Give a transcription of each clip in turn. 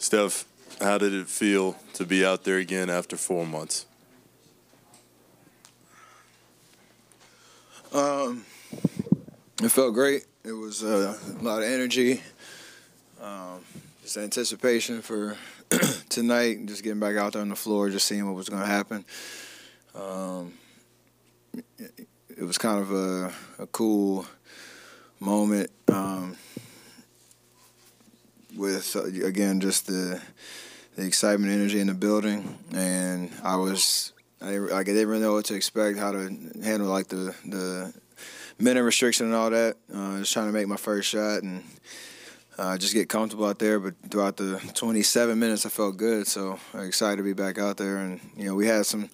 Steph, how did it feel to be out there again after 4 months? It felt great. It was a lot of energy, just anticipation for tonight, just getting back out there on the floor, just seeing what was going to happen. It was kind of a cool moment with, again, just the excitement, energy in the building, and I didn't really know what to expect, how to handle like the minute restriction and all that. Just trying to make my first shot and just get comfortable out there. But throughout the 27 minutes, I felt good. So I'm excited to be back out there. And we had some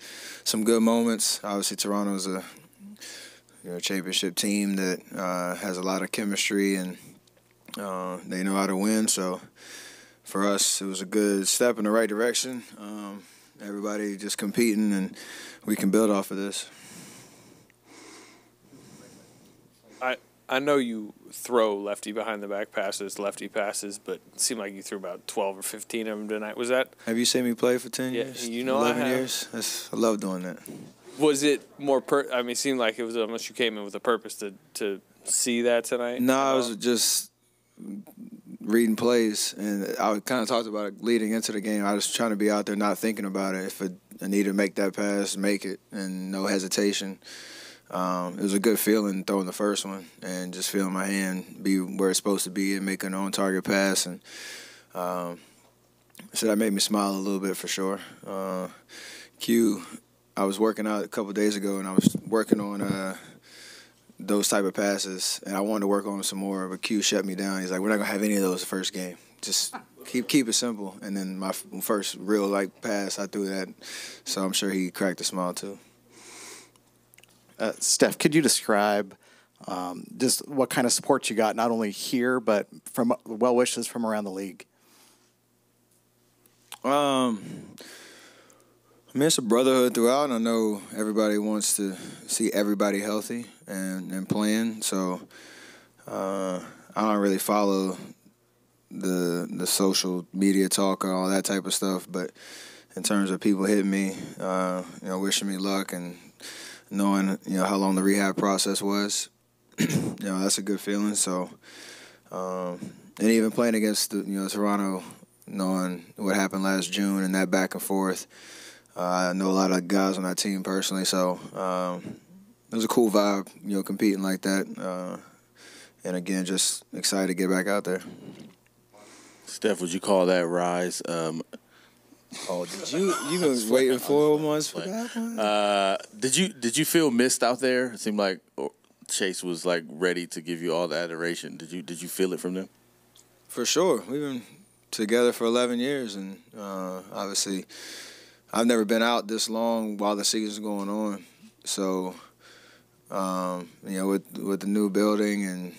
good moments. Obviously, Toronto's a championship team that has a lot of chemistry and they know how to win. So for us, it was a good step in the right direction. Everybody just competing, and we can build off of this. I know you throw lefty behind the back passes, lefty passes, but it seemed like you threw about 12 or 15 of them tonight. Was that? Have you seen me play for 10 years? Yeah, 11 years. I love doing that. Was it more? It seemed like it was almost you came in with a purpose to see that tonight. No, I was just reading plays, and I kind of talked about it leading into the game. I was trying to be out there, not thinking about it. If I need to make that pass, make it, and no hesitation. It was a good feeling throwing the first one and just feeling my hand be where it's supposed to be and make an on-target pass. And so that made me smile a little bit for sure. Q, I was working out a couple days ago, and I was working on those type of passes, and I wanted to work on them some more, but Q shut me down. He's like, we're not going to have any of those the first game. Just keep it simple. And then my first real pass, I threw that. So I'm sure he cracked a smile too. Steph, could you describe just what kind of support you got, not only here, but from well wishes from around the league? It's a brotherhood throughout. I know everybody wants to see everybody healthy and playing. So I don't really follow the social media talk and all that type of stuff. But in terms of people hitting me, wishing me luck and knowing how long the rehab process was, that's a good feeling. So, and even playing against Toronto, knowing what happened last June and that back and forth, I know a lot of guys on that team personally. So it was a cool vibe, competing like that. And again, just excited to get back out there. Steph, would you call that rise? Oh, did you was waiting 4 months for that one? Did you feel missed out there? It seemed like Chase was ready to give you all the adoration. Did you feel it from them? For sure. We've been together for 11 years, and obviously I've never been out this long while the season's going on. So with the new building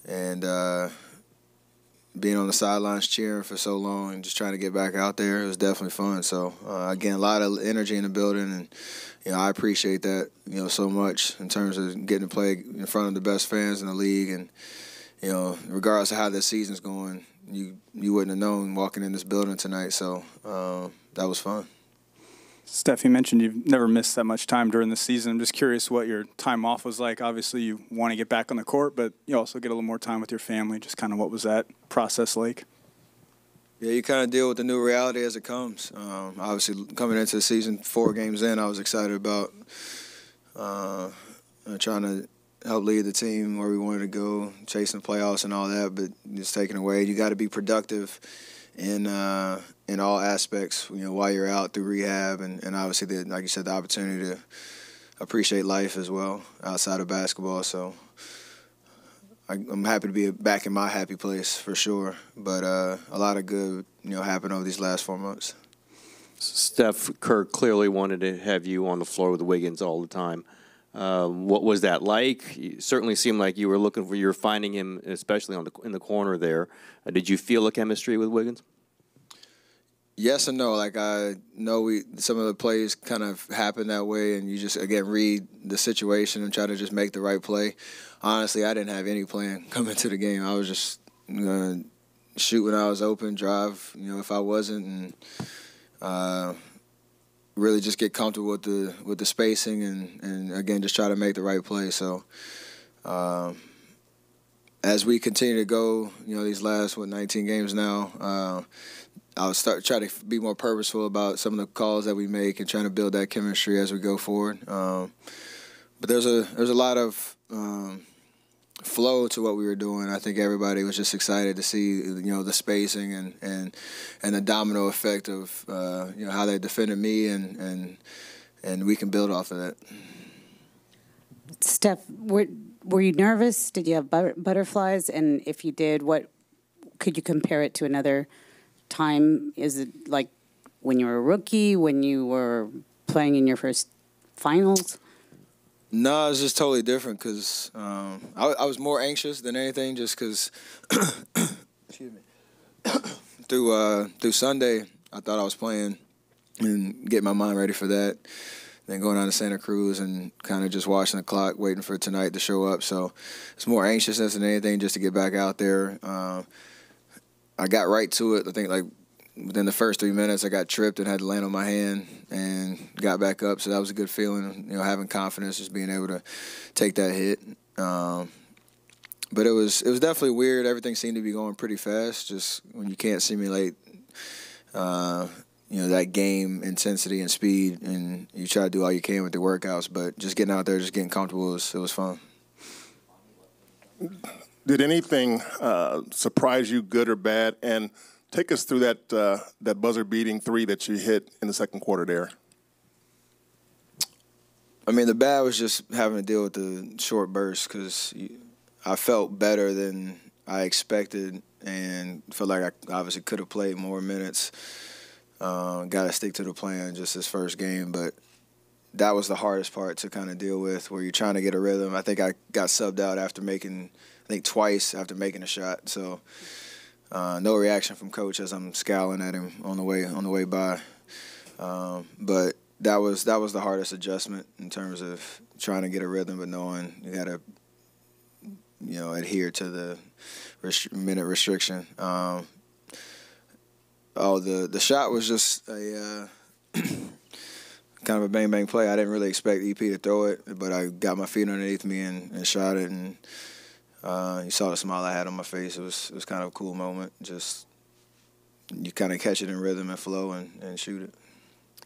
and being on the sidelines cheering for so long and just trying to get back out there, it was definitely fun. So, again, a lot of energy in the building, and, I appreciate that, so much in terms of getting to play in front of the best fans in the league. And, regardless of how this season's going, you wouldn't have known walking in this building tonight. So that was fun. Steph, you mentioned you've never missed that much time during the season. I'm just curious what your time off was like. Obviously, you want to get back on the court, but you also get a little more time with your family. Just kind of what was that process like? Yeah, you kind of deal with the new reality as it comes. Obviously, coming into the season, 4 games in, I was excited about trying to help lead the team where we wanted to go, chasing playoffs and all that, but just taking away. You got to be productive in all aspects, while you're out through rehab, and obviously, like you said, the opportunity to appreciate life as well outside of basketball. So I'm happy to be back in my happy place for sure. But a lot of good, happened over these last 4 months. Steph Curry clearly wanted to have you on the floor with Wiggins all the time. What was that like? You certainly seemed like you were finding him, especially in the corner there. Did you feel a chemistry with Wiggins? Yes and no. I know some of the plays kind of happen that way, and you just, again, read the situation and try to just make the right play. Honestly, I didn't have any plan coming to the game. I was just going to shoot when I was open, drive, if I wasn't, and really just get comfortable with the spacing and again, just try to make the right play. So as we continue to go, these last, 19 games now, I'll try to be more purposeful about some of the calls that we make and trying to build that chemistry as we go forward. But there's a lot of flow to what we were doing. I think everybody was just excited to see the spacing and the domino effect of how they defended me and we can build off of that. Steph, were you nervous? Did you have butterflies? And if you did, what could you compare it to another time? Is it like when you were a rookie, when you were playing in your first finals? No, it's just totally different because I was more anxious than anything just because excuse me. through Sunday, I thought I was playing and getting my mind ready for that. Then going down to Santa Cruz and kind of just watching the clock, waiting for tonight to show up. So it's more anxiousness than anything just to get back out there. I got right to it. I think like within the first 3 minutes, I got tripped and had to land on my hand and got back up. So that was a good feeling, having confidence, just being able to take that hit. But it was definitely weird. Everything seemed to be going pretty fast. Just when you can't simulate, that game intensity and speed, and you try to do all you can with the workouts. But just getting out there, just getting comfortable, it was fun. Did anything surprise you, good or bad? And take us through that buzzer-beating three that you hit in the second quarter there. I mean, the bad was just having to deal with the short burst because I felt better than I expected and felt like I obviously could have played more minutes. Got to stick to the plan just this first game, but that was the hardest part to kind of deal with where you're trying to get a rhythm. I think I got subbed out after twice after making a shot. So no reaction from coach as I'm scowling at him on the way by. But that was the hardest adjustment in terms of trying to get a rhythm, but knowing you got to adhere to the minute restriction. The shot was just a kind of a bang bang play. I didn't really expect EP to throw it, but I got my feet underneath me and shot it, and you saw the smile I had on my face. It was kind of a cool moment. Just you kind of catch it in rhythm and flow and shoot it.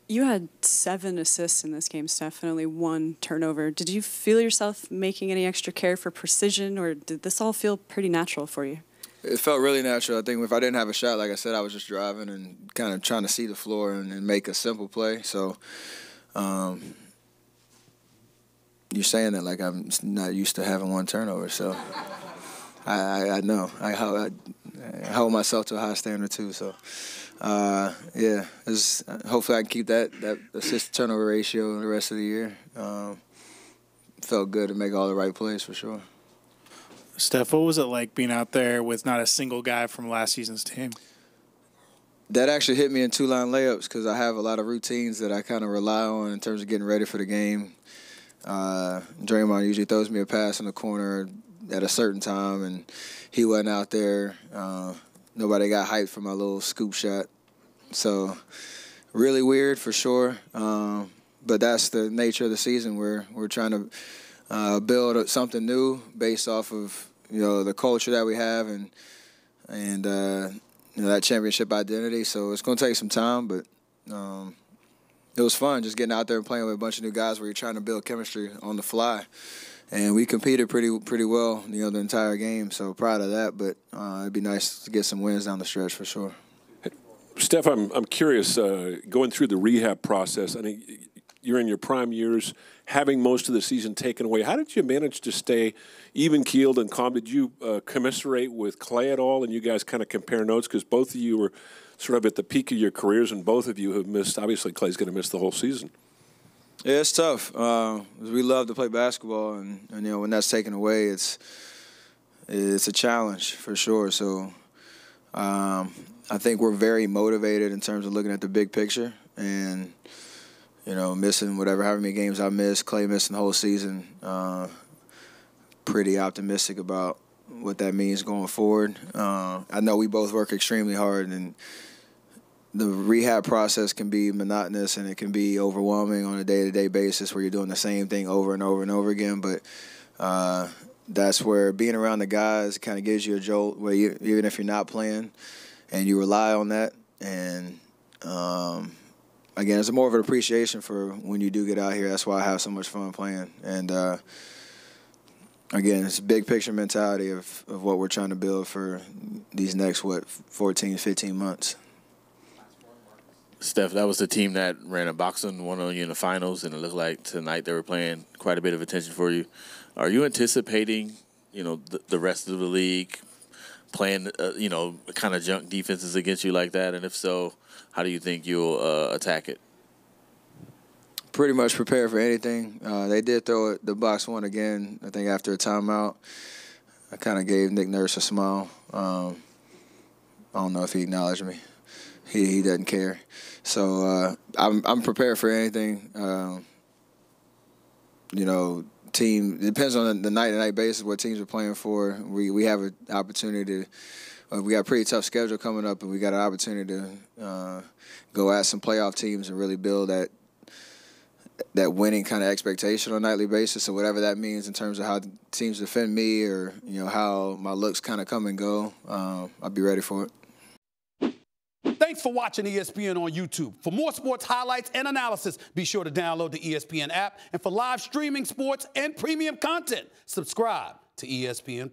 You had 7 assists in this game, Steph, and only 1 turnover. Did you feel yourself making any extra care for precision, or did this all feel pretty natural for you? It felt really natural. I think if I didn't have a shot, like I said, I was just driving and kind of trying to see the floor and make a simple play. So you're saying that like I'm not used to having 1 turnover. So I know. I hold myself to a high standard too. So, hopefully I can keep that assist-turnover ratio the rest of the year. Felt good to make all the right plays for sure. Steph, what was it like being out there with not a single guy from last season's team? That actually hit me in 2-line layups because I have a lot of routines that I kind of rely on in terms of getting ready for the game. Draymond usually throws me a pass in the corner at a certain time, and he wasn't out there. Nobody got hyped for my little scoop shot. So really weird for sure. But that's the nature of the season. We're trying to build something new based off of the culture that we have and that championship identity. So it's going to take some time, but it was fun just getting out there and playing with a bunch of new guys where you're trying to build chemistry on the fly. And we competed pretty well, the entire game. So proud of that. But it'd be nice to get some wins down the stretch for sure. Steph, I'm curious. Going through the rehab process, I think you're in your prime years, having most of the season taken away. How did you manage to stay even-keeled and calm? Did you commiserate with Clay at all, and you guys kind of compare notes? Because both of you were sort of at the peak of your careers, and both of you have missed. Obviously, Clay's going to miss the whole season. Yeah, it's tough. We love to play basketball, and when that's taken away, it's a challenge for sure. So I think we're very motivated in terms of looking at the big picture, and missing however many games I missed, Clay missing the whole season. Pretty optimistic about what that means going forward. I know we both work extremely hard, and the rehab process can be monotonous and it can be overwhelming on a day-to-day basis where you're doing the same thing over and over and over again. But that's where being around the guys kind of gives you a jolt, where even if you're not playing, and you rely on that. And again, it's more of an appreciation for when you do get out here. That's why I have so much fun playing. And again, it's a big picture mentality of what we're trying to build for these next, 14, 15 months. Steph, that was the team that ran a boxing one on you in the finals, and it looked like tonight they were playing quite a bit of attention for you. Are you anticipating, the rest of the league playing, kind of junk defenses against you like that? And if so, how do you think you'll attack it? Pretty much prepared for anything. They did throw the box one again, I think, after a timeout. I kind of gave Nick Nurse a smile. I don't know if he acknowledged me. He doesn't care. So I'm prepared for anything. Team, it depends on the night-to-night basis what teams are playing for. We have an opportunity to we got a pretty tough schedule coming up, and we got an opportunity to go at some playoff teams and really build that winning kind of expectation on a nightly basis. So whatever that means in terms of how teams defend me, or how my looks kind of come and go, I'll be ready for it. Thanks for watching ESPN on YouTube. For more sports highlights and analysis, be sure to download the ESPN app. And for live streaming sports and premium content, subscribe to ESPN+.